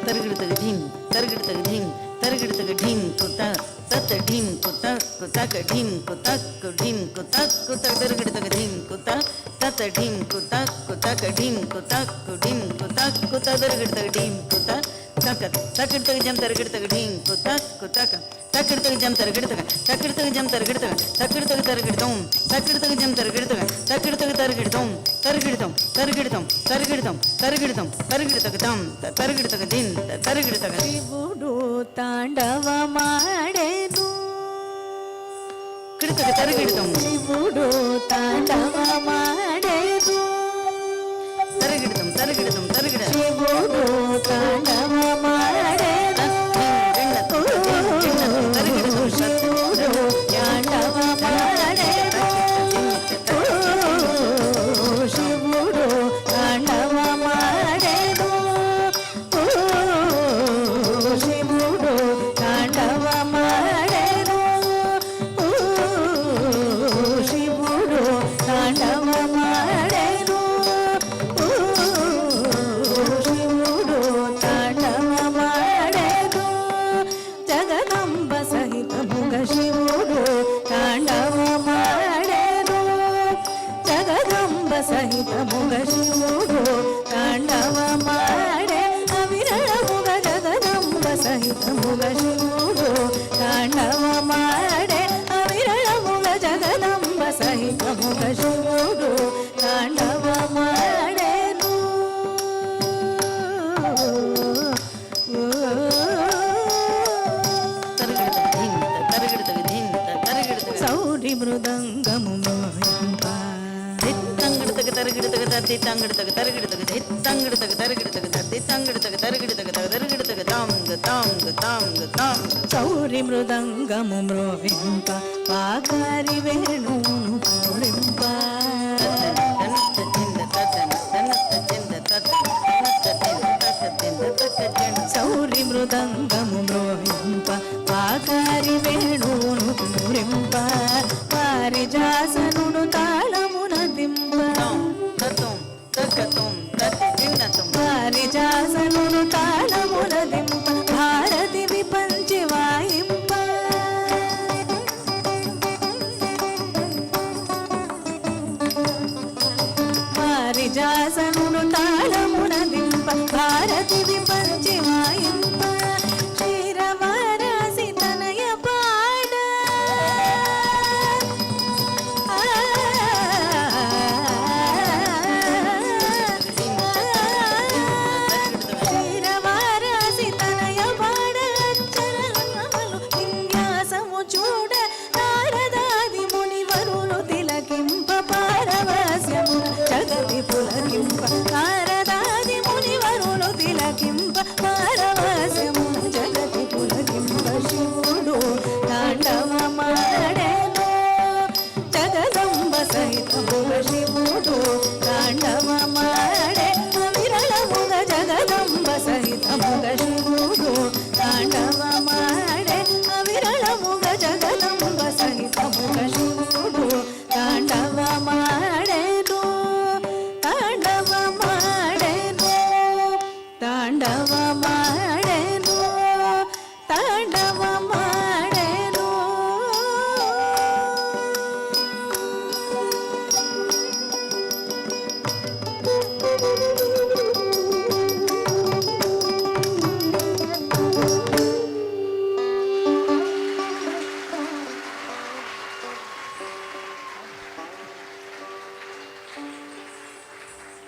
ತರಗಿಡ್ತಗ ಢೀಮ್ ತರಗಿಡ್ತಗ ಢೀಮ್ ತರಗಿಡ್ತಗ ಢೀಮ್ ಕುತ ತತ್ ಢೀಮ್ ಕುತ ಕುತಕ ಢೀಮ್ ಕುತಕ್ ಢೀಮ್ ಕುತಕ್ ಕುತ ತರಗಿಡ್ತಗ ಢೀಮ್ ಕುತ ತತ್ ಢೀಮ್ ಕುತಕ್ ಕುತಕ ಢೀಮ್ ಕುತಕ್ ಢೀಮ್ ಕುತಕ್ ಕುತ ತರಗಿಡ್ತಗ ಢೀಮ್ ಕುತ ತಕ ತಕಿಡ್ತಗ ಜಂ ತರಗಿಡ್ತಗ ಢೀಮ್ ಕುತಕ್ ಕುತಕ ತಕಿಡ್ತಗ ಜಂ ತರಗಿಡ್ತಗ ತಕಿಡ್ತಗ ಜಂ ತರಗಿಡ್ತಗ ತಕಿಡ್ತಗ ತರಗಿಡ್ತಂ ತಕಿಡ್ತಗ ಜಂ ತರಗಿಡ್ತಗ ತಕಿಡ್ತಗ ತರಗಿಡ್ತಂ ತರಗಿಡ್ತಂ ತರಗಿಡ್ತಂ ತರಗಿಡ್ತಂ ತರಗಿಡ್ತಂ ತರಗಿಡ್ತಗ ತಂ ತರಗಿಡ್ತಗ ದಿನ್ ತರಗಿಡ್ತಗ ಶಿವುಡು ತಾಂಡವ ಮಾಡೆನು ಕಿಡ್ತಗ ತರಗಿಡ್ತಂ ಶಿವುಡು ತಾಂಡವ ಮಾಡೆನು ತರಗಿಡ್ತಂ ತರಗಿಡ್ತಂ ತರಗಿಡ ಶಿವುಡು ತಾಂಡವ ಮಾಡೆನು ಶಿವುಡು ತಾಂಡವ ಮಾಡೆನು ಶಿವುಡು ತಾಂಡವ ಮಾಡೆನು ಶಿವುಡು ತಾಂಡವ ಮಾಡೆನು ಶಿವುಡು ತಾಂಡವ ಮಾಡೆನು ಶಿವುಡು ತಾಂಡವ ಮಾಡೆನು ಜಗದಂಬ ಸಹಿತ ಮುಗ ಶಿವುಡು ತಾಂಡವ ಮಾಡೆನು ಜಗದಂಬ ಸಹಿತ ಮುಗ ಶಿವುಡು ತಾಂಡವ ಮಾಡೆ ಅವಿರಳ ಮುಗ ಜಗದಂಬ ಸಹಿತ ಮುಗ ಶಿವುಡು ತಾಂಡವ ಮಾಡೆ ಅವಿರಳ ಮುಗ ಜಗದಂಬ ಸಹಿತ ಮುಗ ಶಿವುಡು ತಾಂಡವ ಮಾಡೆನು ತರಗಿಡ್ತಗ ಧಿಂ ತರಗಿಡ್ತಗ ಧಿಂ ತರಗಿಡ್ತಗ ಸೌರಿ ಮೃದಂಗಮು ಮೋಹಿಂಪ ದಿತ್ತಂಗಿಡ್ತಗ ತರಗಿಡ್ತಗ ದಿತ್ತಂಗಿಡ್ತಗ ತರಗಿಡ್ತಗ ದಿತ್ತಂಗಿಡ್ತಗ ತರಗಿಡ್ತಗ ದಿತ್ತಂಗಿಡ್ತಗ ತರಗಿಡ್ತಗ ತರಗಿಡ್ತಗ ತಾಂಗ ತಾಂಗ ತಾಂಗ ತಾಂಗ ಸೌರಿ ಮೃದಂಗಮು ಮೃವಿಂಪ ಪಾಕಾರಿ ವೇಣುನು ಮೋರಿಂಪ ತನ್ನತ್ತ ಚಿಂದ ತತನ ತನ್ನತ್ತ ಚಿಂದ ತತನ ತನ್ನತ್ತ ಚಿಂದ ತತನ ತತನ ಸೌರಿ ಮೃದಂಗಮು ಮೃವಿಂಪ ಪಾಕಾರಿ ವೇಣುನು ಮೋರಿಂಪ ಪಾರಿಜಾಸನುಡು ತಾಳమున ದಿಂಬ ತತಂ ತಕತಂ ತತಿನ್ನತಂ ಪಾರಿಜಾಸನುಡು ತಾಳమున ದಿಂಬ ಭಾರತಿ ವಿಪಂಚಿ ವಾಯಿಂಪ పారిజాసనుడు తాళమున దింప భారతి విపంచి వాయింప క్షీరవారాసి తనయ పాడ క్షీరవారాసి తనయ పాడ చరణములు విన్యాసము చూడ నారదాది మునివరులు తిలకింప పారవస్యమున జగతి పులకింప నారదాది మునివరులు తిలకింప పారవస్యమున జగతి పులకింప శివుడు తాండవ మాడెను జగదంబ సహితముగ శివుడు తాండవ మాడే విరళముగ జగదంబ సహితముగ శివుడు తాండవ మాడే విరళముగ జగదంబ సహితముగ శివుడు తాండవ మాడెను తాండవ మాడెను తాండవ మాడెను తాండవ